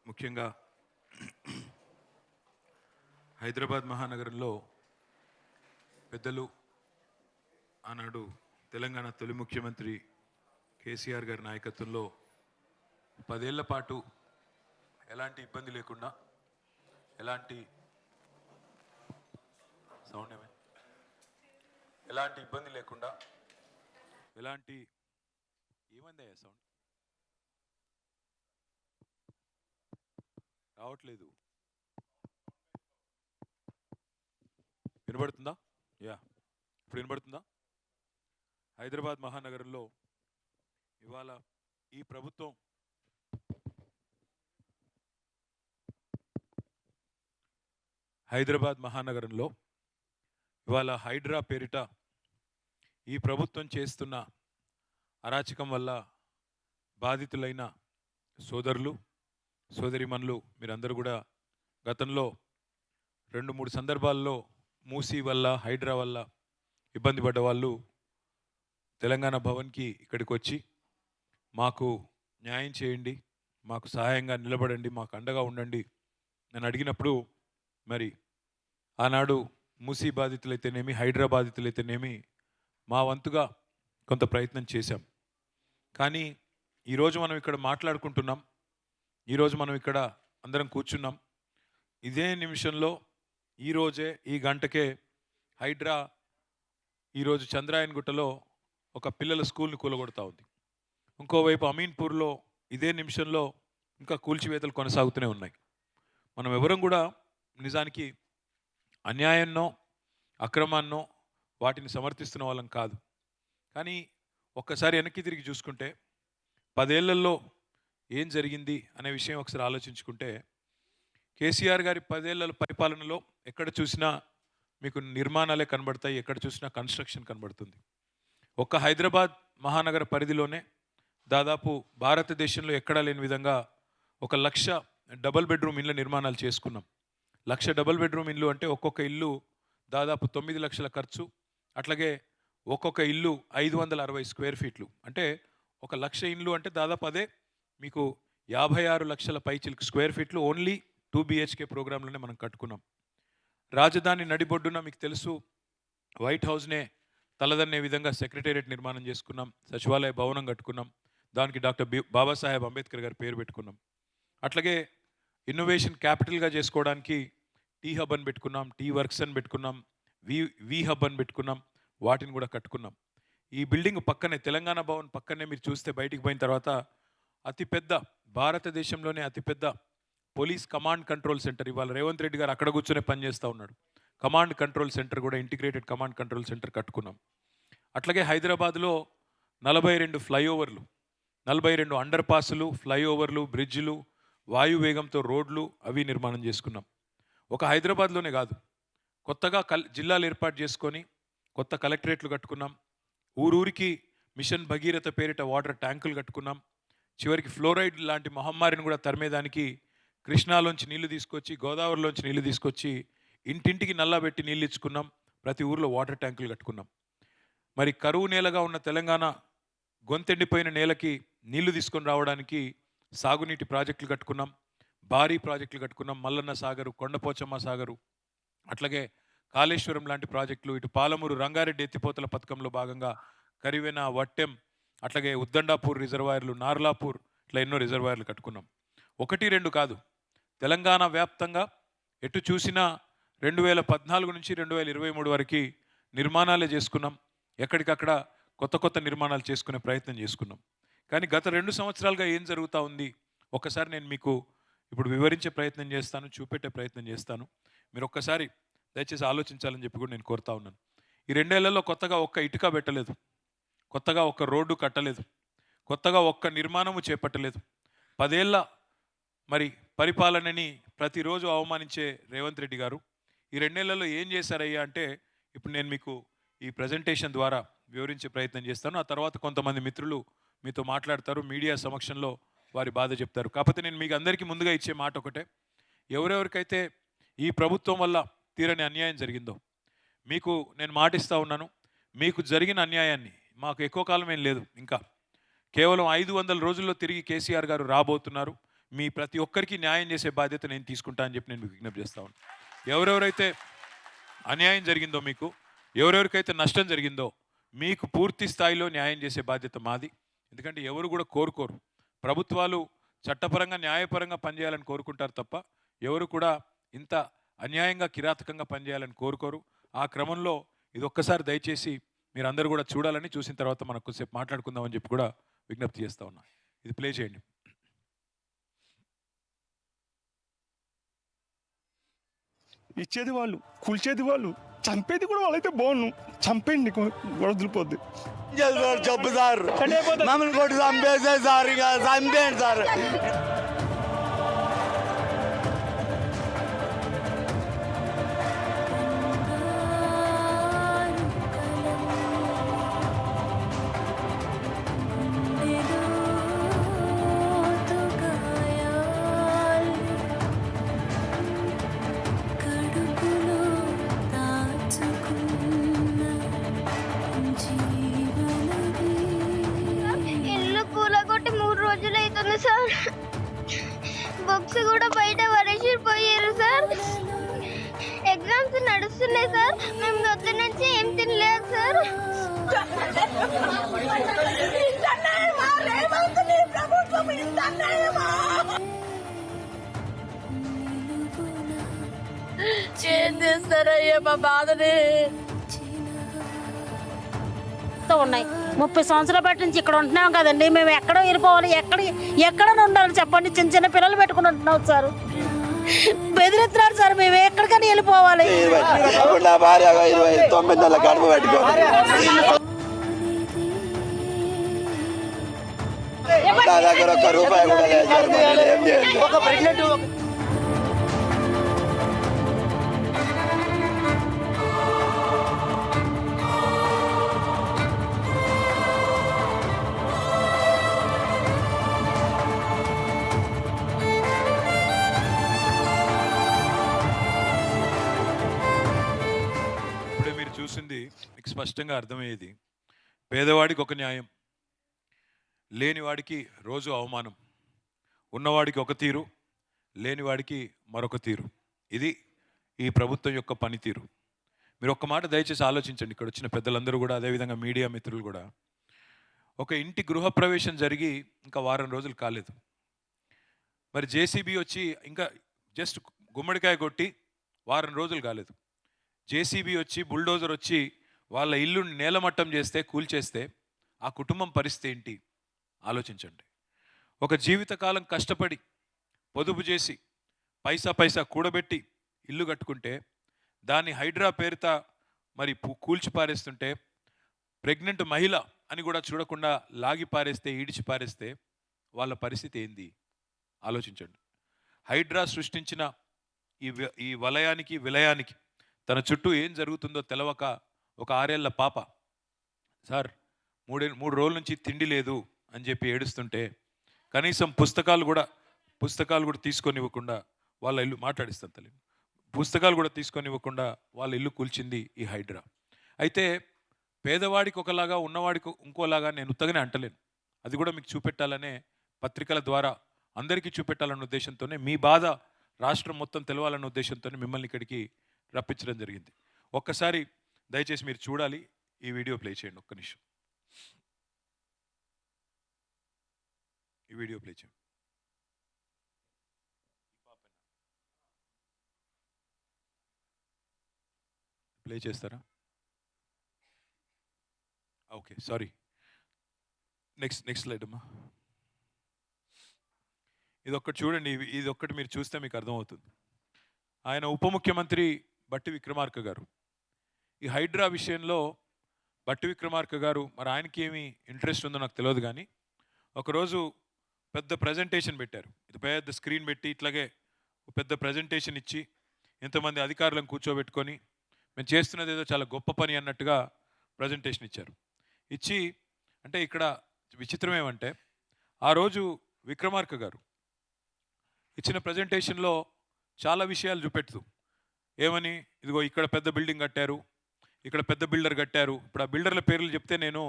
ముఖ్యంగా హైదరాబాద్ మహానగరంలో పెద్దలు ఆనాడు తెలంగాణ తొలి ముఖ్యమంత్రి కేసీఆర్ గారి నాయకత్వంలో 10 ఏళ్ల పాటు ఎలాంటి ఇబ్బంది లేకుండా ఎలాంటి ఇబ్బంది లేకుండా ఎలాంటి ఏమైందయ్యా సౌండ్ రావట్లేదు, వినబడుతుందా? యా, ఇప్పుడు వినబడుతుందా? హైదరాబాద్ మహానగరంలో ఇవాళ ఈ ప్రభుత్వం హైదరాబాద్ మహానగరంలో ఇవాళ హైడ్రా పేరిట ఈ ప్రభుత్వం చేస్తున్న అరాచకం వల్ల బాధితులైన సోదరులు సోదరిమణులు మీరందరూ కూడా గతంలో 2-3 సందర్భాల్లో మూసీ వల్ల హైడ్రా వల్ల ఇబ్బంది పడ్డ వాళ్ళు తెలంగాణ భవన్కి ఇక్కడికి వచ్చి మాకు న్యాయం చేయండి, మాకు సహాయంగా నిలబడండి, మాకు అండగా ఉండండి నేను అడిగినప్పుడు మరి ఆనాడు మూసీ బాధితులైతేనేమి హైడ్రా బాధితులైతేనేమి మా వంతుగా కొంత ప్రయత్నం చేశాం. కానీ ఈరోజు మనం ఇక్కడ మాట్లాడుకుంటున్నాం, ఈరోజు మనం ఇక్కడ అందరం కూర్చున్నాం. ఇదే నిమిషంలో ఈరోజే ఈ గంటకే హైడ్రా ఈరోజు చంద్రాయన్గుట్టలో ఒక పిల్లల స్కూల్ని కూలగొడతా ఉంది. ఇంకోవైపు అమీన్పూర్లో ఇదే నిమిషంలో ఇంకా కూల్చివేతలు కొనసాగుతూనే ఉన్నాయి. మనం ఎవరం కూడా నిజానికి అన్యాయాన్నో అక్రమాన్నో వాటిని సమర్థిస్తున్న వాళ్ళం కాదు. కానీ ఒక్కసారి వెనక్కి తిరిగి చూసుకుంటే 10 ఏళ్లలో ఏం జరిగింది అనే విషయం ఒకసారి ఆలోచించుకుంటే కేసీఆర్ గారి 10 ఏళ్ల పరిపాలనలో ఎక్కడ చూసినా మీకు నిర్మాణాలే కనబడతాయి, ఎక్కడ చూసినా కన్స్ట్రక్షన్ కనబడుతుంది. ఒక్క హైదరాబాద్ మహానగర పరిధిలోనే దాదాపు భారతదేశంలో ఎక్కడా లేని విధంగా 1,00,000 డబుల్ బెడ్రూమ్ ఇళ్ళ నిర్మాణాలు చేసుకున్నాం. 1,00,000 డబుల్ బెడ్రూమ్ ఇల్లు అంటే ఒక్కొక్క ఇల్లు దాదాపు 9 లక్షల ఖర్చు. అట్లాగే ఒక్కొక్క ఇల్లు 560 స్క్వేర్ ఫీట్లు. అంటే 1,00,000 ఇల్లు అంటే దాదాపు అదే మీకు 56 లక్షల పైచిలకు స్క్వేర్ ఫీట్లు ఓన్లీ 2 BHK ప్రోగ్రాంలోనే మనం కట్టుకున్నాం. రాజధాని నడిబొడ్డున మీకు తెలుసు వైట్ హౌస్నే తలదన్నే విధంగా సెక్రటేరియట్ నిర్మాణం చేసుకున్నాం, సచివాలయ భవనం కట్టుకున్నాం, దానికి డాక్టర్ బాబాసాహెబ్ అంబేద్కర్ గారి పేరు పెట్టుకున్నాం. అట్లాగే ఇన్నోవేషన్ క్యాపిటల్గా చేసుకోవడానికి టీ హబ్ అని పెట్టుకున్నాం, టీ వర్క్స్ అని పెట్టుకున్నాం, వి హబ్ అని పెట్టుకున్నాం, వాటిని కూడా కట్టుకున్నాం. ఈ బిల్డింగ్ పక్కనే తెలంగాణ భవన్ పక్కనే మీరు చూస్తే బయటికి పోయిన తర్వాత అతిపెద్ద భారతదేశంలోనే అతిపెద్ద పోలీస్ కమాండ్ కంట్రోల్ సెంటర్ ఇవాళ రేవంత్ రెడ్డి గారు అక్కడ కూర్చొనే పనిచేస్తూ ఉన్నాడు. కమాండ్ కంట్రోల్ సెంటర్ కూడా ఇంటిగ్రేటెడ్ కమాండ్ కంట్రోల్ సెంటర్ కట్టుకున్నాం. అట్లాగే హైదరాబాద్లో 42 ఫ్లైఓవర్లు, 42 అండర్ పాసులు, ఫ్లైఓవర్లు, బ్రిడ్జిలు, వాయువేగంతో రోడ్లు అవి నిర్మాణం చేసుకున్నాం. ఒక హైదరాబాద్లోనే కాదు, కొత్తగా జిల్లాలు ఏర్పాటు చేసుకొని కొత్త కలెక్టరేట్లు కట్టుకున్నాం. ఊరూరికి మిషన్ భగీరథ పేరిట వాటర్ ట్యాంకులు కట్టుకున్నాం. చివరికి ఫ్లోరైడ్ లాంటి మహమ్మారిని కూడా తరిమేదానికి కృష్ణాలోంచి నీళ్లు తీసుకొచ్చి గోదావరిలోంచి నీళ్లు తీసుకొచ్చి ఇంటింటికి నల్లబెట్టి నీళ్ళు ఇచ్చుకున్నాం. ప్రతి ఊరిలో వాటర్ ట్యాంకులు కట్టుకున్నాం. మరి కరువు నేలగా ఉన్న తెలంగాణ గొంతెండిపోయిన నేలకి నీళ్లు తీసుకొని రావడానికి సాగునీటి ప్రాజెక్టులు కట్టుకున్నాం, భారీ ప్రాజెక్టులు కట్టుకున్నాం. మల్లన్న సాగరు, కొండపోచమ్మ సాగరు, అట్లాగే కాళేశ్వరం లాంటి ప్రాజెక్టులు, ఇటు పాలమూరు రంగారెడ్డి ఎత్తిపోతల పథకంలో భాగంగా కరివెన, వట్టెం, అట్లాగే ఉద్దండాపూర్ రిజర్వాయర్లు, నార్లాపూర్, ఇట్లా ఎన్నో రిజర్వాయర్లు కట్టుకున్నాం. 1-2 కాదు, తెలంగాణ వ్యాప్తంగా ఎటు చూసినా 2014 నుంచి 2023 వరకు నిర్మాణాలే చేసుకున్నాం. ఎక్కడికక్కడ కొత్త కొత్త నిర్మాణాలు చేసుకునే ప్రయత్నం చేసుకున్నాం. కానీ గత 2 సంవత్సరాలుగా ఏం జరుగుతూ ఉంది ఒక్కసారి నేను మీకు ఇప్పుడు వివరించే ప్రయత్నం చేస్తాను, చూపెట్టే ప్రయత్నం చేస్తాను. మీరు ఒక్కసారి దయచేసి ఆలోచించాలని చెప్పి కూడా నేను కోరుతా ఉన్నాను. ఈ 2 ఏళ్లలో కొత్తగా ఒక్క ఇటుక పెట్టలేదు, కొత్తగా ఒక్క రోడ్డు కట్టలేదు, కొత్తగా ఒక్క నిర్మాణము చేపట్టలేదు. 10 ఏళ్ల మరి పరిపాలనని ప్రతిరోజు అవమానించే రేవంత్ రెడ్డి గారు ఈ 2 ఏళ్లలో ఏం చేశారయ్యా అంటే ఇప్పుడు నేను మీకు ఈ ప్రజెంటేషన్ ద్వారా వివరించే ప్రయత్నం చేస్తాను. ఆ తర్వాత కొంతమంది మిత్రులు మీతో మాట్లాడతారు, మీడియా సమక్షంలో వారి బాధ చెప్తారు. కాకపోతే నేను మీకు అందరికీ ముందుగా ఇచ్చే మాట ఒకటే, ఎవరెవరికైతే ఈ ప్రభుత్వం వల్ల తీరని అన్యాయం జరిగిందో మీకు నేను మాటిస్తూ ఉన్నాను, మీకు జరిగిన అన్యాయాన్ని మాకు ఎక్కువ కాలం ఏం లేదు, ఇంకా కేవలం 500 రోజుల్లో తిరిగి కేసీఆర్ గారు రాబోతున్నారు. మీ ప్రతి ఒక్కరికి న్యాయం చేసే బాధ్యత నేను తీసుకుంటా అని చెప్పి నేను మీకు విజ్ఞప్తి చేస్తా ఉన్నాను. ఎవరెవరైతే అన్యాయం జరిగిందో, మీకు ఎవరెవరికైతే నష్టం జరిగిందో మీకు పూర్తి స్థాయిలో న్యాయం చేసే బాధ్యత మాది. ఎందుకంటే ఎవరు కూడా కోరుకోరు, ప్రభుత్వాలు చట్టపరంగా న్యాయపరంగా పనిచేయాలని కోరుకుంటారు తప్ప ఎవరు కూడా ఇంత అన్యాయంగా కిరాతకంగా పనిచేయాలని కోరుకోరు. ఆ క్రమంలో ఇది ఒక్కసారి దయచేసి మీరందరూ కూడా చూడాలని, చూసిన తర్వాత మనం కొద్దిసేపు మాట్లాడుకుందామని చెప్పి కూడా విజ్ఞప్తి చేస్తా ఉన్నా. ఇది ప్లే చేయండి. ఇచ్చేది వాళ్ళు, కూల్చేది వాళ్ళు, చంపేది కూడా వాళ్ళైతే బాగుండు. చంపేయండి, వదిలిపోద్ది. జబ్బు సార్, మమ్మల్ని కొట్టి చంపేసే సార్, ఇక చంపేయండి సార్. సార్ బుక్స్ కూడా బయట పడేసిపోయారు సార్. ఎగ్జామ్స్ నడుస్తున్నాయి సార్. మేము పొద్దు నుంచి ఏం తినలేదు సార్. ఏం చేస్తారయ్యా మా బాధని. ఉన్నాయి 30 సంవత్సరాల బట్టి నుంచి ఇక్కడ ఉంటున్నాం కదండి. మేము ఎక్కడో వెళ్ళిపోవాలి, ఎక్కడ ఉండాలి చెప్పండి. చిన్న చిన్న పిల్లలు పెట్టుకుని ఉంటున్నాం సార్. బెదిరిస్తున్నారు సార్. మేము ఎక్కడికైనా వెళ్ళిపోవాలి. చూసింది మీకు స్పష్టంగా అర్థమయ్యేది. పేదవాడికి ఒక న్యాయం, లేనివాడికి రోజు అవమానం, ఉన్నవాడికి ఒక తీరు, లేనివాడికి మరొక తీరు. ఇది ఈ ప్రభుత్వం యొక్క పనితీరు. మీరు ఒక్క మాట దయచేసి ఆలోచించండి. ఇక్కడ వచ్చిన పెద్దలందరూ కూడా, అదేవిధంగా మీడియా మిత్రులు కూడా, ఒక ఇంటి గృహప్రవేశం జరిగి ఇంకా వారం రోజులు కాలేదు. మరి జేసీబీ వచ్చి ఇంకా జస్ట్ గుమ్మడికాయ కొట్టి వారం రోజులు కాలేదు. జేసీబీ వచ్చి, బుల్డోజర్ వచ్చి వాళ్ళ ఇల్లు నేలమట్టం చేస్తే, కూల్చేస్తే ఆ కుటుంబం పరిస్థితి ఏంటి ఆలోచించండి. ఒక జీవితకాలం కష్టపడి పొదుపు చేసి పైసా కూడబెట్టి ఇల్లు కట్టుకుంటే దాన్ని హైడ్రా పేరుత మరి కూల్చి పారేస్తుంటే, ప్రెగ్నెంట్ మహిళ అని కూడా చూడకుండా లాగి పారేస్తే, ఈడిచి పారేస్తే వాళ్ళ పరిస్థితి ఏంది ఆలోచించండి. హైడ్రా సృష్టించిన ఈ వలయానికి, విలయానికి తన చుట్టూ ఏం జరుగుతుందో తెలవక ఒక 6 ఏళ్ల పాప సార్ 3 రోజుల నుంచి తిండి లేదు అని చెప్పి ఏడుస్తుంటే కనీసం పుస్తకాలు కూడా తీసుకొని ఇవ్వకుండా వాళ్ళ ఇల్లు మాట్లాడిస్తాను తల్లి పుస్తకాలు కూడా తీసుకొని ఇవ్వకుండా వాళ్ళ ఇల్లు కూల్చింది ఈ హైడ్రా. అయితే పేదవాడికి ఒకలాగా, ఉన్నవాడికి ఇంకోలాగా నేను ఉత్తగానే అంటలేను. అది కూడా మీకు చూపెట్టాలనే, పత్రికల ద్వారా అందరికీ చూపెట్టాలన్న ఉద్దేశంతోనే, మీ బాధ రాష్ట్రం మొత్తం తెలవాలన్న ఉద్దేశంతోనే మిమ్మల్ని ఇక్కడికి రప్పించడం జరిగింది. ఒక్కసారి దయచేసి మీరు చూడాలి. ఈ వీడియో ప్లే చేయండి. ఒక్క నిమిషం ఈ వీడియో ప్లే చేయండి. ప్లే చేస్తారా? Okay, sorry. నెక్స్ట్ స్లైడ్ అమ్మా. ఇది ఒక్కటి చూడండి. ఇది ఒక్కటి మీరు చూస్తే మీకు అర్థమవుతుంది. ఆయన ఉప ముఖ్యమంత్రి బట్టి విక్రమార్క గారు ఈ హైడ్రా విషయంలో, బట్టి విక్రమార్క గారు మరి ఆయనకి ఏమి ఇంట్రెస్ట్ ఉందో నాకు తెలియదు, కానీ ఒకరోజు పెద్ద ప్రజెంటేషన్ పెట్టారు. ఇది పెద్ద స్క్రీన్ పెట్టి ఇట్లాగే పెద్ద ప్రజెంటేషన్ ఇచ్చి ఇంతమంది అధికారులను కూర్చోబెట్టుకొని మేము చేస్తున్నది ఏదో చాలా గొప్ప పని అన్నట్టుగా ప్రజెంటేషన్ ఇచ్చారు. ఇచ్చి అంటే ఇక్కడ విచిత్రం ఏమంటే, ఆ రోజు విక్రమార్క గారు ఇచ్చిన ప్రజెంటేషన్లో చాలా విషయాలు చూపెడుతూ ఏమని, ఇదిగో ఇక్కడ పెద్ద బిల్డింగ్ కట్టారు, ఇక్కడ పెద్ద బిల్డర్ కట్టారు. ఇప్పుడు ఆ బిల్డర్ల పేర్లు చెప్తే నేను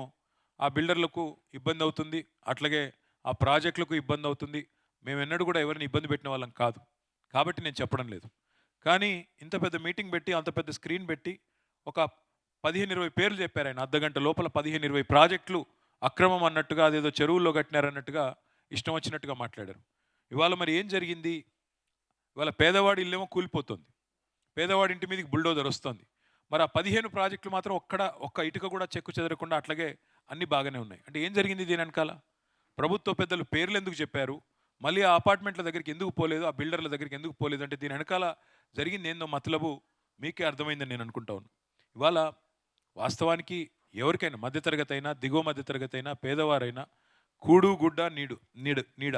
ఆ బిల్డర్లకు ఇబ్బంది అవుతుంది, అట్లాగే ఆ ప్రాజెక్టులకు ఇబ్బంది అవుతుంది, మేము ఎన్నడూ కూడా ఎవరిని ఇబ్బంది పెట్టిన వాళ్ళం కాదు. కాబట్టి నేను చెప్పడం లేదు. కానీ ఇంత పెద్ద మీటింగ్ పెట్టి, అంత పెద్ద స్క్రీన్ పెట్టి ఒక 15-20 పేర్లు చెప్పారు ఆయన. అర్ధగంట లోపల 15-20 ప్రాజెక్టులు అక్రమం అన్నట్టుగా, అదేదో చెరువుల్లో కట్టినారన్నట్టుగా ఇష్టం వచ్చినట్టుగా మాట్లాడారు. ఇవాళ మరి ఏం జరిగింది? ఇవాళ పేదవాడి ఇల్లేమో కూలిపోతుంది, పేదవాడి ఇంటి మీదకి బుల్డోజర్ వస్తుంది. మరి ఆ 15 ప్రాజెక్టులు మాత్రం ఒక్క ఇటుక కూడా చెక్కు చెదరకుండా అట్లాగే అన్నీ బాగానే ఉన్నాయి. అంటే ఏం జరిగింది దీని వెనకాల? ప్రభుత్వ పెద్దలు పేర్లు ఎందుకు చెప్పారు, మళ్ళీ ఆ అపార్ట్మెంట్ల దగ్గరికి ఎందుకు పోలేదు, ఆ బిల్డర్ల దగ్గరికి ఎందుకు పోలేదు అంటే దీని వెనకాల జరిగింది ఏందో మతలబు మీకే అర్థమైందని నేను అనుకుంటా ఉన్నాను. ఇవాళ వాస్తవానికి ఎవరికైనా మధ్యతరగతి అయినా, దిగువ మధ్యతరగతి అయినా, పేదవారైనా కూడు గుడ్డ నీడ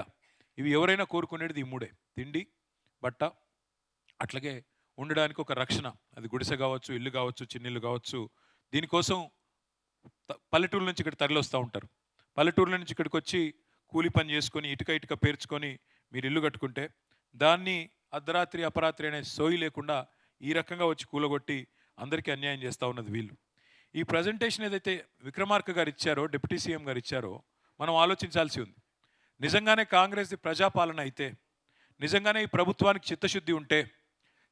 ఇవి ఎవరైనా కోరుకునేది ఈ మూడే: తిండి, బట్ట, అట్లాగే ఉండడానికి ఒక రక్షణ. అది గుడిసె కావచ్చు, ఇల్లు కావచ్చు, చిన్నిల్లు కావచ్చు. దీనికోసం పల్లెటూరు నుంచి ఇక్కడ తరలి వస్తూ ఉంటారు. పల్లెటూరుల నుంచి ఇక్కడికి వచ్చి కూలి పని చేసుకొని ఇటుక పేర్చుకొని మీరు ఇల్లు కట్టుకుంటే దాన్ని అర్ధరాత్రి అపరాత్రి అనే సోయి లేకుండా ఈ రకంగా వచ్చి కూలగొట్టి అందరికీ అన్యాయం చేస్తూ ఉన్నది వీళ్ళు. ఈ ప్రజెంటేషన్ ఏదైతే విక్రమార్క గారు ఇచ్చారో, డిప్యూటీ సీఎం గారు ఇచ్చారో, మనం ఆలోచించాల్సి ఉంది. నిజంగానే కాంగ్రెస్ది ప్రజాపాలన అయితే, నిజంగానే ఈ ప్రభుత్వానికి చిత్తశుద్ధి ఉంటే,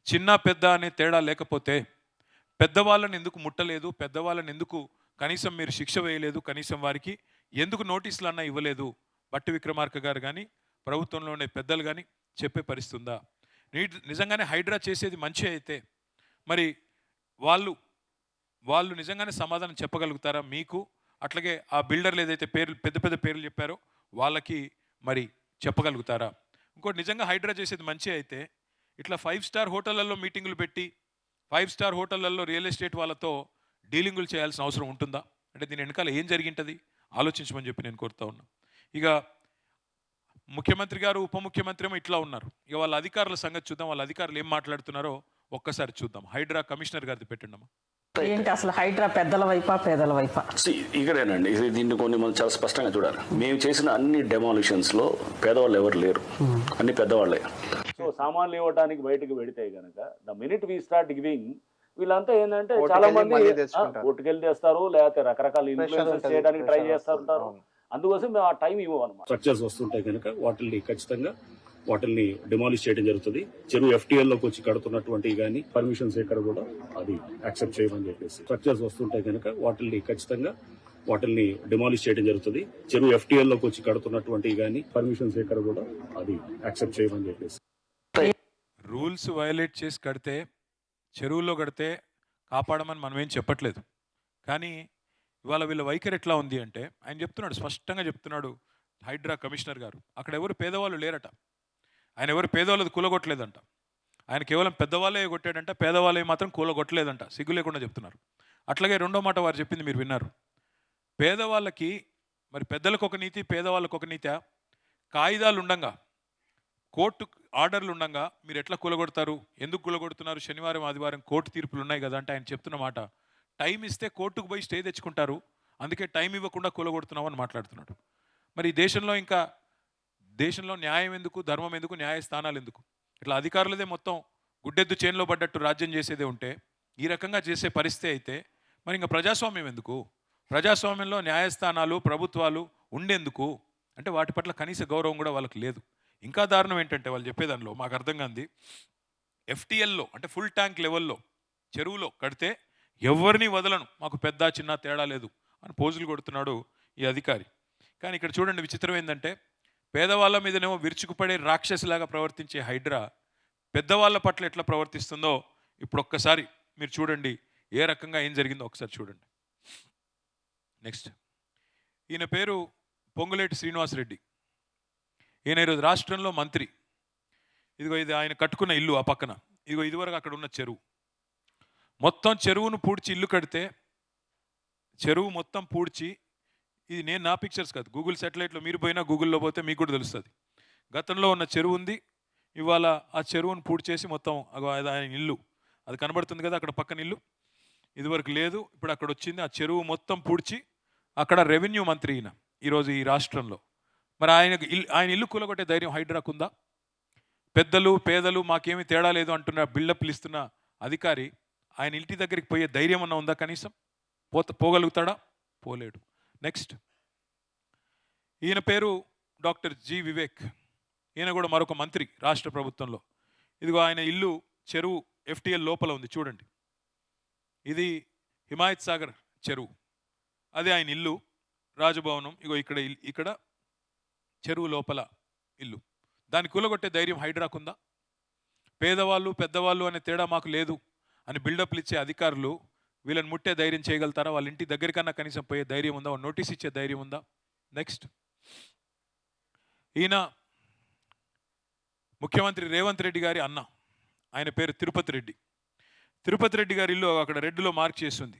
చిన్న పెద్ద అనే తేడా లేకపోతే, పెద్దవాళ్ళని ఎందుకు ముట్టలేదు, పెద్దవాళ్ళని ఎందుకు కనీసం మీరు శిక్ష వేయలేదు, కనీసం వారికి ఎందుకు నోటీసులు అన్నా ఇవ్వలేదు, బట్టి విక్రమార్క గారు కానీ ప్రభుత్వంలో ఉండే పెద్దలు కానీ చెప్పే పరిస్థితి ఉందా? నిజంగానే హైడ్రా చేసేది మంచి అయితే మరి వాళ్ళు నిజంగానే సమాధానం చెప్పగలుగుతారా మీకు? అట్లాగే ఆ బిల్డర్లు ఏదైతే పెద్ద పెద్ద పేర్లు చెప్పారో వాళ్ళకి మరి చెప్పగలుగుతారా? ఇంకోటి, నిజంగా హైడ్రా చేసేది మంచి అయితే ఇట్లా 5 స్టార్ హోటళ్లలో మీటింగులు పెట్టి 5 స్టార్ హోటళ్లలో రియల్ ఎస్టేట్ వాళ్ళతో డీలింగులు చేయాల్సిన అవసరం ఉంటుందా? అంటే దీని వెనకాల ఏం జరిగింటుంది ఆలోచించమని చెప్పి నేను కోరుతా ఉన్నా. ఇక ముఖ్యమంత్రి గారు, ఉప ముఖ్యమంత్రి ఏమో ఇట్లా ఉన్నారు. ఇక వాళ్ళ అధికారుల సంగతి చూద్దాం. వాళ్ళ అధికారులు ఏం మాట్లాడుతున్నారో ఒక్కసారి చూద్దాం. హైడ్రా కమిషనర్ గారిది పెట్టండమ్మా. ఏంటి అసలు హైడ్రా పెద్దల వైపా పేదల వైపా? ఇక్కడేనండి, దీన్ని కొన్ని మనం చాలా స్పష్టంగా చూడాలి. మేము చేసిన అన్ని డెమాలిషన్స్ లో పేదవాళ్ళు ఎవరు లేరు, అన్ని పెద్దవాళ్ళే. సో సామాన్లు ఇవ్వడానికి బయటకు పెడితే కనుక the minute we start giving, వీళ్ళంతా ఏంటంటే చాలా మంది ఓటుకెళ్ళి తెస్తారు, లేకపోతే రకరకాల ఇన్ఫ్లుయెన్సెస్ చేయడానికి ట్రై చేస్తూ ఉంటారు. అందుకోసం మేము ఆ టైం ఇవ్వం అనమాట. స్ట్రక్చర్స్ వస్తుంటాయి కనుక వాటిల్ని డిమాలిష్ చేయడం జరుగుతుంది. చెరువు FTL లోకి వచ్చి కడుతున్నటువంటి కానీ పర్మిషన్స్ ఎక్కడ కూడా అది యాక్సెప్ట్ చేయమని చెప్పేసి, స్ట్రక్చర్స్ వస్తుంటాయి కనుక వాటిల్ని డిమాలిష్ చేయడం జరుగుతుంది. చెరువు FTL లోకి వచ్చి కడుతున్నటువంటి కానీ పర్మిషన్స్ ఎక్కడ కూడా అది యాక్సెప్ట్ చేయమని చెప్పేసి. రూల్స్ వయలేట్ చేసి కడితే, చెరువుల్లో కడితే కాపాడమని మనం ఏం చెప్పట్లేదు. కానీ ఇవాళ వీళ్ళ వైఖరి ఎట్లా ఉంది అంటే, ఆయన చెప్తున్నాడు, స్పష్టంగా చెప్తున్నాడు హైడ్రా కమిషనర్ గారు, అక్కడ ఎవరు పేదవాళ్ళు లేరట. ఆయన ఎవరు పేదవాళ్ళది కూలగొట్టలేదంట. ఆయన కేవలం పెద్దవాళ్ళే కొట్టాడంట, పేదవాళ్ళే మాత్రం కూలగొట్టలేదంట. సిగ్గు లేకుండా చెప్తున్నారు. అట్లాగే రెండో మాట వారు చెప్పింది మీరు విన్నారు. పేదవాళ్ళకి మరి పెద్దలకు ఒక నీతి, పేదవాళ్ళకు ఒక నీతి. కాయిదాలు ఉండంగా, కోర్టు ఆర్డర్లు ఉండంగా మీరు ఎట్లా కూలగొడతారు? ఎందుకు కూలగొడుతున్నారు? శనివారం ఆదివారం కోర్టు తీర్పులు ఉన్నాయి కదా అంటే ఆయన చెప్తున్న మాట, టైం ఇస్తే కోర్టుకు పోయి స్టే తెచ్చుకుంటారు, అందుకే టైం ఇవ్వకుండా కూలగొడుతున్నావు అని మాట్లాడుతున్నాడు. మరి ఈ దేశంలో న్యాయం ఎందుకు, ధర్మం ఎందుకు, న్యాయస్థానాలు ఎందుకు? ఇట్లా అధికారులదే మొత్తం గుడ్డెద్దు చేనులో పడ్డట్టు రాజ్యం చేసేదే ఉంటే, ఈ రకంగా చేసే పరిస్థితి అయితే మరి ఇంకా ప్రజాస్వామ్యం ఎందుకు? ప్రజాస్వామ్యంలో న్యాయస్థానాలు, ప్రభుత్వాలు ఉండేందుకు? అంటే వాటి పట్ల కనీస గౌరవం కూడా వాళ్ళకి లేదు. ఇంకా దారుణం ఏంటంటే వాళ్ళు చెప్పేదానిలో మాకు అర్థం కాంది, FTLలో అంటే ఫుల్ ట్యాంక్ లెవెల్లో చెరువులో కడితే ఎవరిని వదలను, మాకు పెద్ద చిన్న తేడా లేదు అని పోజులు కొడుతున్నాడు ఈ అధికారి. కానీ ఇక్కడ చూడండి, విచిత్రం ఏంటంటే పేదవాళ్ళ మీదనేమో విరుచుకుపడే రాక్షసిలాగా ప్రవర్తించే హైడ్రా పెద్దవాళ్ళ పట్ల ఎట్లా ప్రవర్తిస్తుందో ఇప్పుడు ఒక్కసారి మీరు చూడండి. ఏ రకంగా ఏం జరిగిందో ఒకసారి చూడండి. నెక్స్ట్, ఈయన పేరు పొంగులేటి శ్రీనివాసరెడ్డి. ఈయన ఈరోజు రాష్ట్రంలో మంత్రి. ఇదిగో ఇది ఆయన కట్టుకున్న ఇల్లు, ఆ పక్కన ఇదిగో ఇదివరకు అక్కడ ఉన్న చెరువు. మొత్తం చెరువును పూడ్చి ఇల్లు కడితే, చెరువు మొత్తం పూడ్చి, ఇది నేను నా పిక్చర్స్ కాదు, గూగుల్ శాటిలైట్లో మీరు పోయినా గూగుల్లో పోతే మీకు కూడా తెలుస్తుంది. గతంలో ఉన్న చెరువు ఉంది, ఇవాళ ఆ చెరువును పూడ్చేసి మొత్తం ఆయన ఇల్లు అది కనబడుతుంది కదా అక్కడ పక్కన ఇల్లు, ఇదివరకు లేదు, ఇప్పుడు అక్కడ వచ్చింది. ఆ చెరువు మొత్తం పూడ్చి అక్కడ రెవెన్యూ మంత్రి ఈయన ఈరోజు ఈ రాష్ట్రంలో. మరి ఆయన ఇల్లు కూలగొట్టే ధైర్యం హైడ్రాకు ఉందా? పెద్దలు పేదలు మాకేమీ తేడా లేదు అంటున్న బిల్డప్లు ఇస్తున్న అధికారి ఆయన ఇంటి దగ్గరికి పోయే ధైర్యం అన్న ఉందా? కనీసం పోగలుగుతాడా? పోలేడు. నెక్స్ట్, ఈయన పేరు డాక్టర్ జి వివేక్. ఈయన కూడా మరొక మంత్రి రాష్ట్ర ప్రభుత్వంలో. ఇదిగో ఆయన ఇల్లు చెరువు FTL లోపల ఉంది చూడండి. ఇది హిమాయత్ సాగర్ చెరువు, అదే ఆయన ఇల్లు రాజభవనం. ఇగో ఇక్కడ చెరువు లోపల ఇల్లు. దాన్ని కూలగొట్టే ధైర్యం హైడ్రాకుందా? పేదవాళ్ళు పెద్దవాళ్ళు అనే తేడా మాకు లేదు అని బిల్డప్లు ఇచ్చే అధికారులు వీళ్ళని ముట్టే ధైర్యం చేయగలుగుతారా? వాళ్ళ ఇంటి దగ్గరికన్నా కనీసం పోయే ధైర్యం ఉందా? నోటీస్ ఇచ్చే ధైర్యం ఉందా? నెక్స్ట్, ఈయన ముఖ్యమంత్రి రేవంత్ రెడ్డి గారి అన్న, ఆయన పేరు తిరుపతి రెడ్డి. తిరుపతి రెడ్డి గారి ఇల్లు అక్కడ రెడ్డిలో మార్క్ చేస్తుంది.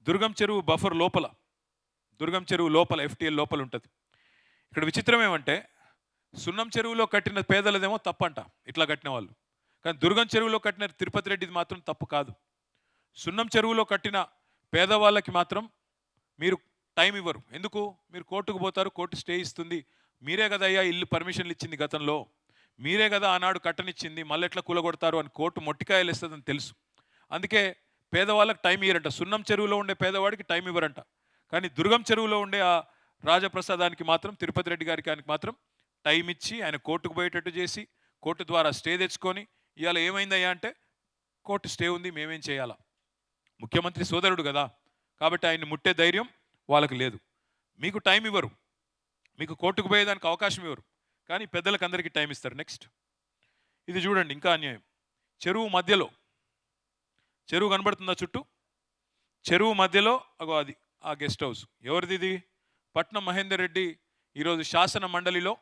దుర్గం చెరువు బఫర్ లోపల, దుర్గం చెరువు లోపల FTL లోపల ఉంటుంది. ఇక్కడ విచిత్రం ఏమంటే సున్నం చెరువులో కట్టిన పేదలదేమో తప్పంట ఇట్లా కట్టిన వాళ్ళు, కానీ దుర్గం చెరువులో కట్టిన తిరుపతి రెడ్డిది మాత్రం తప్పు కాదు. సున్నం చెరువులో కట్టిన పేదవాళ్ళకి మాత్రం మీరు టైం ఇవ్వరు. ఎందుకు? మీరు కోర్టుకు పోతారు, కోర్టు స్టే ఇస్తుంది. మీరే కదా అయ్యా ఇల్లు పర్మిషన్లు ఇచ్చింది గతంలో, మీరే కదా ఆనాడు కట్టనిచ్చింది, మళ్ళీ ఎట్లా కూలగొడతారు అని కోర్టు మొట్టికాయలు ఇస్తుందని తెలుసు. అందుకే పేదవాళ్ళకి టైం ఇవ్వరంట. సున్నం చెరువులో ఉండే పేదవాడికి టైం ఇవ్వరంట. కానీ దుర్గం చెరువులో ఉండే ఆ రాజప్రసాదానికి మాత్రం, తిరుపతి రెడ్డి గారికి ఆయనకి మాత్రం టైం ఇచ్చి ఆయన కోర్టుకు పోయేటట్టు చేసి కోర్టు ద్వారా స్టే తెచ్చుకొని ఇవాళ ఏమైందయ్యా అంటే కోర్టు స్టే ఉంది, మేమేం చేయాలా? ముఖ్యమంత్రి సోదరుడు కదా, కాబట్టి ఆయన్ని ముట్టే ధైర్యం వాళ్ళకి లేదు. మీకు టైం ఇవ్వరు, మీకు కోర్టుకు పోయేదానికి అవకాశం ఇవ్వరు, కానీ పెద్దలకు అందరికీ టైం ఇస్తారు. నెక్స్ట్, ఇది చూడండి ఇంకా అన్యాయం. చెరువు మధ్యలో, చెరువు కనబడుతుందా చుట్టూ? చెరువు మధ్యలో అగో అది ఆ గెస్ట్ హౌస్. ఎవరిది ఇది? పట్నం మహేందర్ రెడ్డి ఈరోజు శాసన మండలిలో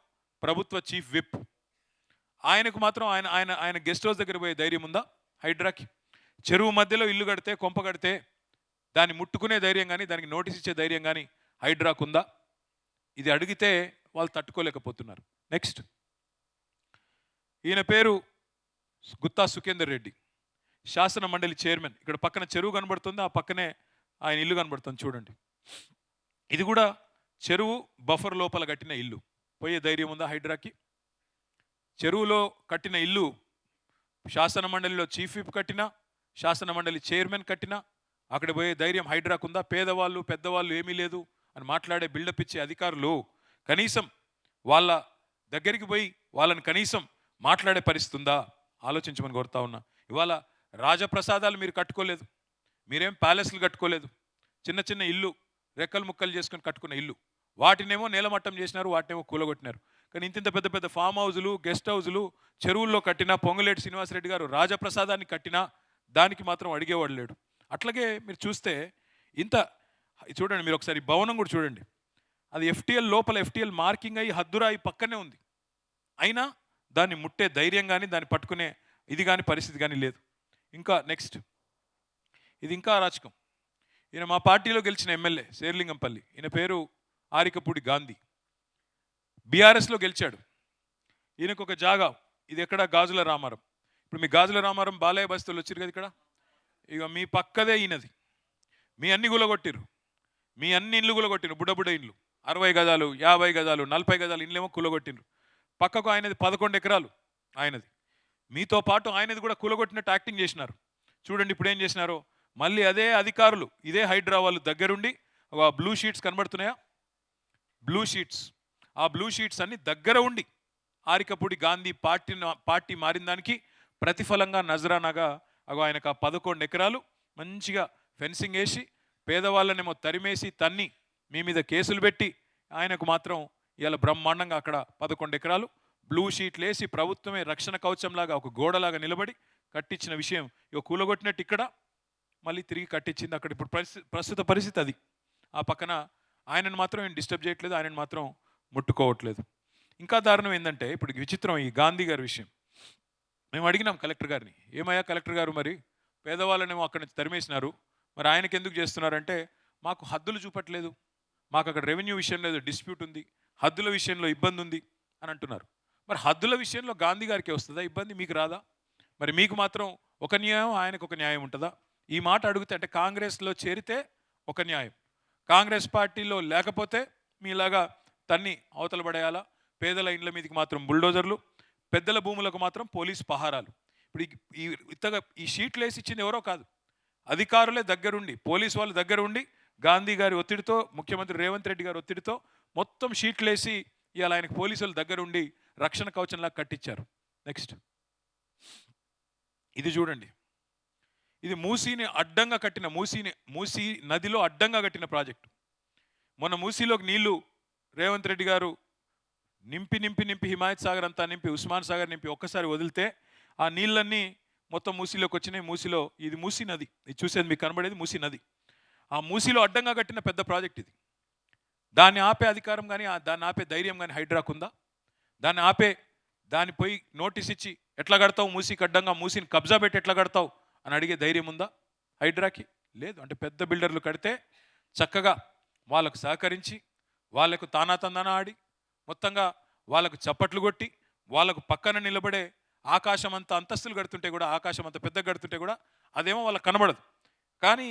ప్రభుత్వ చీఫ్ విప్. ఆయనకు మాత్రం ఆయన ఆయన ఆయన గెస్ట్ హౌస్ దగ్గర పోయే ధైర్యం ఉందా హైడ్రాకి? చెరువు మధ్యలో ఇల్లు కడితే, కొంప కడితే దాన్ని ముట్టుకునే ధైర్యం కానీ, దానికి నోటీస్ ఇచ్చే ధైర్యం కానీ హైడ్రాకు ఉందా? ఇది అడిగితే వాళ్ళు తట్టుకోలేకపోతున్నారు. నెక్స్ట్, ఈయన పేరు గుత్తా సుఖేందర్ రెడ్డి, శాసన మండలి చైర్మన్. ఇక్కడ పక్కన చెరువు కనబడుతుంది, ఆ పక్కనే ఆయన ఇల్లు కనబడుతుంది చూడండి. ఇది కూడా చెరువు బఫర్ లోపల కట్టిన ఇల్లు. పోయే ధైర్యం ఉందా హైడ్రాకి? చెరువులో కట్టిన ఇల్లు శాసన మండలిలో చీఫ్ విప్ కట్టినా, శాసన మండలి చైర్మన్ కట్టినా అక్కడ పోయే ధైర్యం హైడ్రాకు ఉందా? పేదవాళ్ళు పెద్దవాళ్ళు ఏమీ లేదు అని మాట్లాడే బిల్డప్ ఇచ్చే అధికారులు కనీసం వాళ్ళ దగ్గరికి పోయి వాళ్ళని కనీసం మాట్లాడే పరిస్థితి ఉందా? ఆలోచించమని కోరుతా ఉన్నా. ఇవాళ రాజప్రసాదాలు మీరు కట్టుకోలేదు, మీరేం ప్యాలెస్లు కట్టుకోలేదు, చిన్న చిన్న ఇల్లు రెక్కలు ముక్కలు చేసుకొని కట్టుకున్న ఇల్లు, వాటినేమో నేలమట్టం చేసినారు, వాటినేమో కూలగొట్టినారు. కానీ ఇంత పెద్ద పెద్ద ఫామ్ హౌజులు, గెస్ట్ హౌజులు చెరువుల్లో కట్టినా, పొంగులేటి శ్రీనివాసరెడ్డి గారు రాజప్రసాదాన్ని కట్టినా దానికి మాత్రం అడిగేవాడు లేడు. అట్లాగే మీరు చూస్తే ఇంత చూడండి, మీరు ఒకసారి భవనం కూడా చూడండి, అది FTL లోపల FTL మార్కింగ్ అయ్యి హద్దురాయి పక్కనే ఉంది, అయినా దాన్ని ముట్టే ధైర్యం కానీ, దాన్ని పట్టుకునే ఇది కానీ పరిస్థితి కానీ లేదు. ఇంకా నెక్స్ట్, ఇది ఇంకా అరాచకం. ఈయన మా పార్టీలో గెలిచిన ఎమ్మెల్యే శేర్లింగంపల్లి, ఈయన పేరు ఆరికపూడి గాంధీ, బీఆర్ఎస్లో గెలిచాడు. ఈయనకు ఒక జాగా, ఇది ఎక్కడ? గాజుల రామారం. ఇప్పుడు మీ గాజుల రామారం బాలయ్య బస్తీలు వచ్చారు కదా ఇక్కడ, ఇక మీ పక్కదే ఈయనది. మీ అన్ని గులగొట్టిరు, మీ అన్ని ఇండ్లు గులగొట్టిరు, బుడ్డ ఇండ్లు, 60 గజాలు 50 గజాలు 40 గజాలు ఇండ్లేమో కూలగొట్టిండ్రు. పక్కకు ఆయనది 11 ఎకరాలు ఆయనది. మీతో పాటు ఆయనది కూడా కూలగొట్టినట్టు యాక్టింగ్ చేసినారు. చూడండి ఇప్పుడు ఏం చేసినారో. మళ్ళీ అదే అధికారులు, ఇదే హైడ్రా వాళ్ళు దగ్గరుండి, బ్లూ షీట్స్ కనబడుతున్నాయా? బ్లూ షీట్స్, ఆ బ్లూ షీట్స్ అన్ని దగ్గర ఉండి ఆరికపూడి గాంధీ పార్టీ మారిన దానికి ప్రతిఫలంగా నజరానాగా ఆయనకు ఆ 11 ఎకరాలు మంచిగా ఫెన్సింగ్ వేసి పేదవాళ్ళనేమో తరిమేసి తన్ని మీ మీద కేసులు పెట్టి ఆయనకు మాత్రం ఇలా బ్రహ్మాండంగా అక్కడ 11 ఎకరాలు బ్లూ షీట్లు వేసి ప్రభుత్వమే రక్షణ కవచంలాగా ఒక గోడలాగా నిలబడి కట్టించిన విషయం ఇక కూలగొట్టినట్టు ఇక్కడ మళ్ళీ తిరిగి కట్టించింది. అక్కడ ఇప్పుడు ప్రస్తుత పరిస్థితి అది. ఆ పక్కన ఆయనను మాత్రం ఏం డిస్టర్బ్ చేయట్లేదు, ఆయనను మాత్రం ముట్టుకోవట్లేదు. ఇంకా దారుణం ఏంటంటే ఇప్పుడు విచిత్రం ఈ గాంధీ గారి విషయం. మేము అడిగినాం కలెక్టర్ గారిని, ఏమయ్యా కలెక్టర్ గారు, మరి పేదవాళ్ళనేమో అక్కడి నుంచి తరిమేసినారు, మరి ఆయనకి ఎందుకు చేస్తున్నారంటే మాకు హద్దులు చూపట్లేదు, మాకు అక్కడ రెవెన్యూ విషయంలో ఏదో డిస్ప్యూట్ ఉంది, హద్దుల విషయంలో ఇబ్బంది ఉంది అని అంటున్నారు. మరి హద్దుల విషయంలో గాంధీ గారికి వస్తుందా ఇబ్బంది, మీకు రాదా? మరి మీకు మాత్రం ఒక న్యాయం, ఆయనకు ఒక న్యాయం ఉంటుందా? ఈ మాట అడిగితే అంటే కాంగ్రెస్లో చేరితే ఒక న్యాయం, కాంగ్రెస్ పార్టీలో లేకపోతే మీలాగా తన్ని అవతల పడేయాలా? పేదల ఇండ్ల మీదకి మాత్రం బుల్డోజర్లు, పెద్దల భూములకు మాత్రం పోలీస్ పహారాలు. ఇప్పుడు ఈ షీట్లు వేసి ఇచ్చింది ఎవరో కాదు, అధికారులే దగ్గరుండి, పోలీసు వాళ్ళు దగ్గర ఉండి గాంధీ గారి ఒత్తిడితో, ముఖ్యమంత్రి రేవంత్ రెడ్డి గారి ఒత్తిడితో మొత్తం షీట్లు వేసి ఇవాళ ఆయనకు పోలీసులు దగ్గరుండి రక్షణ కవచంలా కట్టించారు. నెక్స్ట్ ఇది చూడండి, ఇది మూసీని అడ్డంగా కట్టిన మూసీ నదిలో అడ్డంగా కట్టిన ప్రాజెక్టు. మొన్న మూసీలోకి నీళ్లు రేవంత్ రెడ్డి గారు నింపి నింపి నింపి హిమాయత్ సాగర్ అంతా నింపి ఉస్మాన్ సాగర్ నింపి ఒక్కసారి వదిలితే ఆ నీళ్ళన్నీ మొత్తం మూసీలోకి వచ్చినాయి. మూసీలో ఇది మూసీ నది, ఇది చూసేది మీకు కనబడేది మూసీ నది. ఆ మూసీలో అడ్డంగా కట్టిన పెద్ద ప్రాజెక్ట్ ఇది. దాన్ని ఆపే అధికారం కానీ దాన్ని ఆపే ధైర్యం కానీ హైడ్రాకు ఉందా? దాన్ని పోయి నోటీస్ ఇచ్చి ఎట్లా కడతావు మూసీకి అడ్డంగా, మూసీని కబ్జా పెట్టి ఎట్లా కడతావు అని అడిగే ధైర్యం ఉందా హైడ్రాకి? లేదు. అంటే పెద్ద బిల్డర్లు కడితే చక్కగా వాళ్ళకు సహకరించి వాళ్ళకు తానాతందాన ఆడి మొత్తంగా వాళ్ళకు చప్పట్లు కొట్టి వాళ్ళకు పక్కన నిలబడే ఆకాశం అంత అంతస్తులు కడుతుంటే కూడా, ఆకాశం అంత పెద్ద కడుతుంటే కూడా అదేమో వాళ్ళకి కనబడదు. కానీ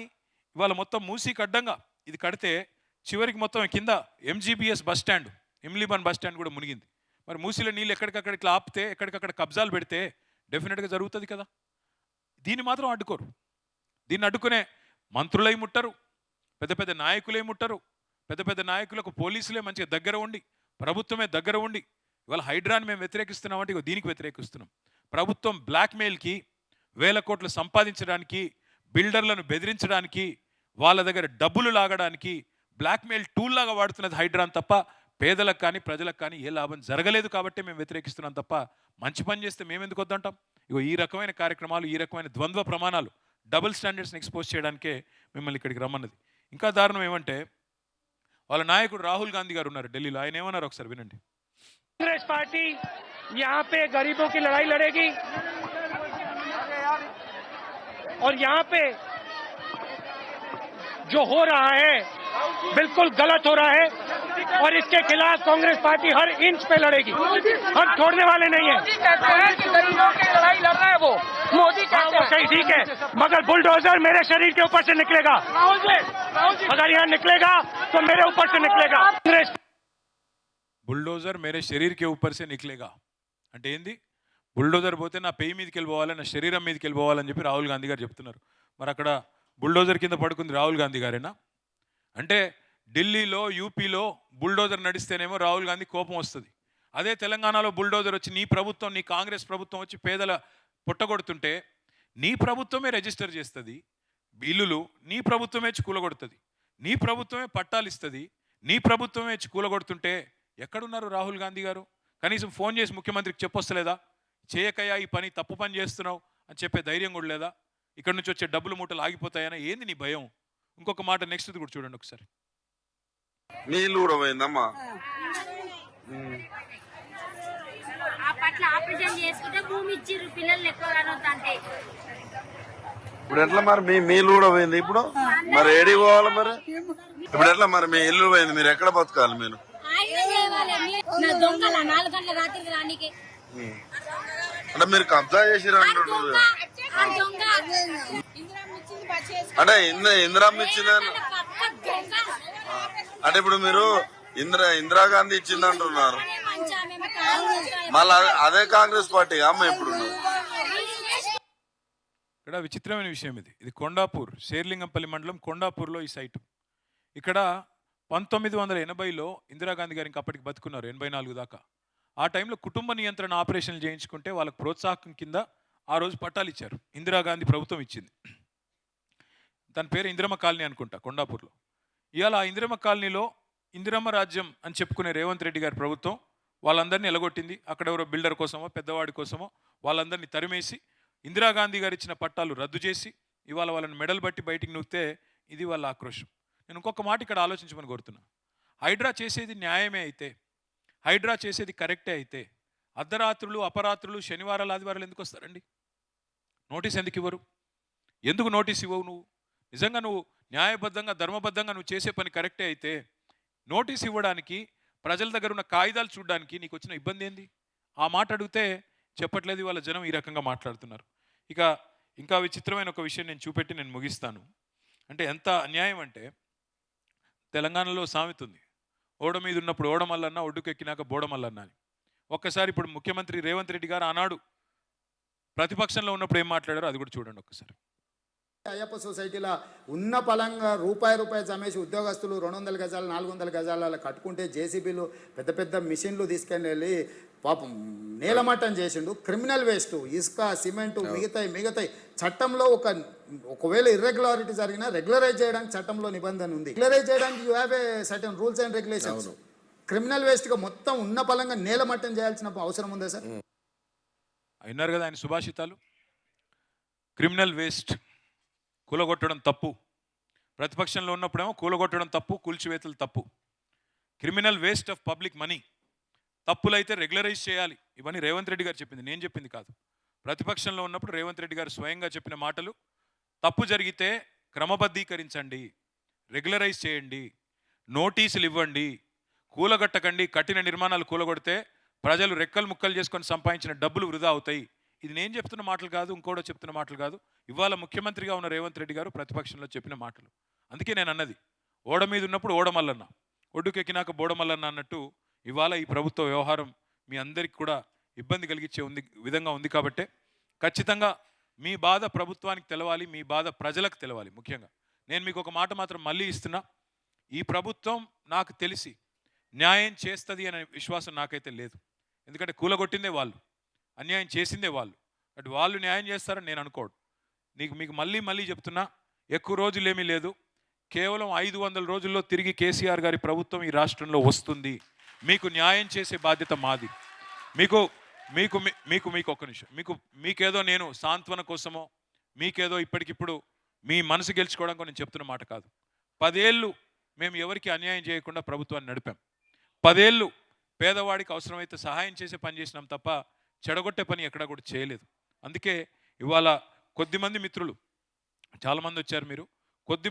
ఇవాళ మొత్తం మూసీకి అడ్డంగా ఇది కడితే చివరికి మొత్తం కింద MGBS bus stand, Imlibun bus stand కూడా మునిగింది. మరి మూసీలో నీళ్ళు ఎక్కడికక్కడ ఇట్లా ఆపితే ఎక్కడికక్కడ కబ్జాలు పెడితే డెఫినెట్గా జరుగుతుంది కదా. దీన్ని మాత్రం అడ్డుకోరు. దీన్ని అడ్డుకునే మంత్రులై ముట్టరు, పెద్ద పెద్ద నాయకులే ముట్టరు. పెద్ద పెద్ద నాయకులకు పోలీసులే మంచిగా దగ్గర ఉండి, ప్రభుత్వమే దగ్గర ఉండి ఇవాళ హైడ్రాని మేము వ్యతిరేకిస్తున్నామంటే ఇక దీనికి వ్యతిరేకిస్తున్నాం. ప్రభుత్వం బ్లాక్మెయిల్కి, వేల కోట్లు సంపాదించడానికి, బిల్డర్లను బెదిరించడానికి, వాళ్ళ దగ్గర డబ్బులు లాగడానికి బ్లాక్మెయిల్ టూల్ లాగా వాడుతున్నది హైడ్రాన్ తప్ప పేదలకు కానీ ప్రజలకు కానీ ఏ లాభం జరగలేదు. కాబట్టి మేము వ్యతిరేకిస్తున్నాం తప్ప మంచి పని చేస్తే మేము ఎందుకు వద్దంటాం? ఇగో ఈ రకమైన కార్యక్రమాలు, ఈ రకమైన ద్వంద్వ ప్రమాణాలు, డబుల్ స్టాండర్డ్స్ని ఎక్స్పోజ్ చేయడానికే మిమ్మల్ని ఇక్కడికి రమ్మన్నది. ఇంకా దారుణం ఏమంటే వాళ్ళ నాయకుడు రాహుల్ గాంధీ గారు ఉన్నారు ఢిల్లీలో. ఆయన ఏమన్నారు ఒకసారి వినండి. कांग्रेस पार्टी यहाँ पे गरीबों की लड़ाई लड़ेगी और यहाँ पे जो हो रहा है बिल्कुल गलत हो रहा है और इसके खिलाफ कांग्रेस पार्टी हर इंच पे लड़ेगी. हम छोड़ने वाले नहीं है. गरीबों की लड़ाई लड़ रहा है वो मोदी का, वो सही ठीक है, मगर बुलडोजर मेरे शरीर के ऊपर से निकलेगा. अगर यहाँ निकलेगा तो मेरे ऊपर से निकलेगा. బుల్డోజర్ మేరే శరీర్కే ఊపర్ సే నిక్లేగా అంటే ఏంది? బుల్డోజర్ పోతే నా పెయి మీదకి వెళ్ళిపోవాలి, నా శరీరం మీదకి వెళ్ళిపోవాలని చెప్పి రాహుల్ గాంధీ గారు చెప్తున్నారు. మరి అక్కడ బుల్డోజర్ కింద పడుకుంది రాహుల్ గాంధీ గారేనా? అంటే ఢిల్లీలో, యూపీలో బుల్డోజర్ నడిస్తేనేమో రాహుల్ గాంధీ కోపం వస్తుంది. అదే తెలంగాణలో బుల్డోజర్ వచ్చి నీ ప్రభుత్వం, నీ కాంగ్రెస్ ప్రభుత్వం వచ్చి పేదల పుట్టగొడుతుంటే నీ ప్రభుత్వమే రిజిస్టర్ చేస్తుంది ఇల్లులు, నీ ప్రభుత్వమే కూలగొడుతుంది, నీ ప్రభుత్వమే పట్టాలు ఇస్తుంది, నీ ప్రభుత్వమే కూలగొడుతుంటే ఎక్కడున్నారు రాహుల్ గాంధీ గారు? కనీసం ఫోన్ చేసి ముఖ్యమంత్రికి చెప్పొస్తలేదా? చేయకయ్యా ఈ పని, తప్పు పని చేస్తున్నావు అని చెప్పే ధైర్యం కూడా లేదా? ఇక్కడ నుంచి వచ్చే డబ్బులు మూటలు ఆగిపోతాయనా? ఏంది నీ భయం? ఇంకొక మాట నెక్స్ట్ కూడా చూడండి ఒకసారి. నీళ్ళు కూడా పోయిందమ్మా. ఇప్పుడు ఎట్లా మరి మీ నీళ్ళు కూడా పోయింది? ఇప్పుడు మరి ఏడికి పోవాలి? మరి ఇప్పుడు ఎట్లా మరి మీ ఇల్లు పోయింది, మీరు ఎక్కడ బతకాలి? మీరు అంటే మీరు కబ్జా చేసిరు అంటున్నారు. అంటే ఇందిరమ్మ ఇచ్చిందని అంటే ఇప్పుడు మీరు ఇందిరాగాంధీ ఇచ్చింది అంటున్నారు. మళ్ళీ అదే కాంగ్రెస్ పార్టీ అమ్మ ఇప్పుడు. ఇక్కడ విచిత్రమైన విషయం ఇది కొండాపూర్, శేర్లింగంపల్లి మండలం కొండాపూర్లో ఈ సైటు. ఇక్కడ 1980లో ఇందిరాగాంధీ గారు ఇంకా అప్పటికి బతుకున్నారు, 84 దాకా. ఆ టైంలో కుటుంబ నియంత్రణ ఆపరేషన్లు చేయించుకుంటే వాళ్ళకి ప్రోత్సాహం కింద ఆ రోజు పట్టాలు ఇచ్చారు. ఇందిరాగాంధీ ప్రభుత్వం ఇచ్చింది. దాని పేరు ఇందిరమ్మ కాలనీ అనుకుంటా కొండాపూర్లో. ఇవాళ ఆ ఇందిరమ్మ కాలనీలో ఇందిరమ్మ రాజ్యం అని చెప్పుకునే రేవంత్ రెడ్డి గారి ప్రభుత్వం వాళ్ళందరినీ ఎలగొట్టింది. అక్కడ ఎవరో బిల్డర్ కోసమో పెద్దవాడి కోసమో వాళ్ళందరినీ తరిమేసి ఇందిరాగాంధీ గారు ఇచ్చిన పట్టాలు రద్దు చేసి ఇవాళ వాళ్ళని మెడల్ బట్టి బయటికి నూకితే ఇది వాళ్ళ ఆక్రోషం. నేను ఇంకొక మాట ఇక్కడ ఆలోచించమని కోరుతున్నా. హైడ్రా చేసేది న్యాయమే అయితే, హైడ్రా చేసేది కరెక్టే అయితే అర్ధరాత్రులు, అపరాత్రులు, శనివారాలు, ఆదివారాలు ఎందుకు వస్తారండి? నోటీస్ ఎందుకు ఇవ్వరు? ఎందుకు నోటీస్ ఇవ్వవు? నువ్వు నిజంగా నువ్వు న్యాయబద్ధంగా, ధర్మబద్ధంగా నువ్వు చేసే పని కరెక్టే అయితే నోటీస్ ఇవ్వడానికి, ప్రజల దగ్గర ఉన్న కాగితాలు చూడడానికి నీకు వచ్చిన ఇబ్బంది ఏంది? ఆ మాట అడిగితే చెప్పట్లేదు. వాళ్ళ జనం ఈ రకంగా మాట్లాడుతున్నారు. ఇంకా విచిత్రమైన ఒక విషయం నేను చూపెట్టి నేను ముగిస్తాను. అంటే ఎంత అన్యాయం అంటే, తెలంగాణలో సామెత ఉంది, ఓడ మీద ఉన్నప్పుడు ఓడమల్లన్న, ఒడ్డుకెక్కినాక బోడమల్లన్న అని. ఒక్కసారి ఇప్పుడు ముఖ్యమంత్రి రేవంత్ రెడ్డి గారు ఆనాడు ప్రతిపక్షంలో ఉన్నప్పుడు ఏం మాట్లాడారో అది కూడా చూడండి ఒక్కసారి. అయ్యప్ప సొసైటీలో ఉన్న పలంగా రూపాయి జమేసి ఉద్యోగస్తులు 200 గజాలు 400 గజాల కట్టుకుంటే జేసీబీలు పెద్ద పెద్ద మిషన్లు తీసుకొని వెళ్ళి పాపం నేలమట్టం చేసిండు. క్రిమినల్ వేస్ట్, ఇసుక, సిమెంటు, మిగతాయి చట్టంలో ఒకవేళ ఇర్రెగ్యులారిటీ జరిగినా రెగ్యులరైజ్ చేయడానికి చట్టంలో నిబంధన ఉంది. రెగ్యులరైజ్ చేయడానికి you have a certain rules and regulations. Criminal వేస్ట్గా మొత్తం ఉన్న పలంగా నేలమట్టం చేయాల్సిన అవసరం ఉందా సార్? అయినారు కదా ఆయన సుభాషితాలు. క్రిమినల్ వేస్ట్ కూలగొట్టడం తప్పు, ప్రతిపక్షంలో ఉన్నప్పుడేమో కూలగొట్టడం తప్పు, కూల్చివేతలు తప్పు. Criminal waste of public money తప్పులైతే రెగ్యులరైజ్ చేయాలి. ఇవన్నీ రేవంత్ రెడ్డి గారు చెప్పింది, నేను చెప్పింది కాదు. ప్రతిపక్షంలో ఉన్నప్పుడు రేవంత్ రెడ్డి గారు స్వయంగా చెప్పిన మాటలు. తప్పు జరిగితే క్రమబద్ధీకరించండి, రెగ్యులరైజ్ చేయండి, నోటీసులు ఇవ్వండి, కూలగట్టకండి. కఠిన నిర్మాణాలు కూలగొడితే ప్రజలు రెక్కలు ముక్కలు చేసుకొని సంపాదించిన డబ్బులు వృధా అవుతాయి. ఇది నేను చెప్తున్న మాటలు కాదు, ఇంకోటో చెప్తున్న మాటలు కాదు. ఇవాళ ముఖ్యమంత్రిగా ఉన్న రేవంత్ రెడ్డి గారు ప్రతిపక్షంలో చెప్పిన మాటలు. అందుకే నేను అన్నది, ఓడ మీద ఉన్నప్పుడు ఓడమల్లన్న, ఒడ్డుకెక్కినాక బోడమల్లన్న అన్నట్టు ఇవాళ ఈ ప్రభుత్వ వ్యవహారం మీ అందరికీ కూడా ఇబ్బంది కలిగించే విధంగా ఉంది. కాబట్టే ఖచ్చితంగా మీ బాధ ప్రభుత్వానికి తెలవాలి, మీ బాధ ప్రజలకు తెలవాలి. ముఖ్యంగా నేను మీకు ఒక మాట మాత్రం మళ్ళీ ఇస్తున్నా, ఈ ప్రభుత్వం నాకు తెలిసి న్యాయం చేస్తుంది అనే విశ్వాసం నాకైతే లేదు. ఎందుకంటే కూలగొట్టిందే వాళ్ళు, అన్యాయం చేసిందే వాళ్ళు. అటు వాళ్ళు న్యాయం చేస్తారని నేను అనుకోడు. మీకు మళ్ళీ చెప్తున్నా, ఎక్కువ రోజులేమీ లేదు, కేవలం 500 రోజుల్లో తిరిగి కేసీఆర్ గారి ప్రభుత్వం ఈ రాష్ట్రంలో వస్తుంది. మీకు న్యాయం చేసే బాధ్యత మాది. మీకు మీకు మీకు మీకు ఒక్క నిమిషం, మీకేదో నేను సాంత్వన కోసమో, మీకేదో ఇప్పటికిప్పుడు మీ మనసు గెలుచుకోవడానికి నేను చెప్తున్న మాట కాదు. 10 ఏళ్ళు మేము ఎవరికి అన్యాయం చేయకుండా ప్రభుత్వాన్ని నడిపాం. 10 ఏళ్ళు పేదవాడికి అవసరమైతే సహాయం చేసే పని చేసినాం తప్ప చెడగొట్టే పని ఎక్కడా కూడా చేయలేదు. అందుకే ఇవాళ కొద్దిమంది మిత్రులు, చాలామంది వచ్చారు, మీరు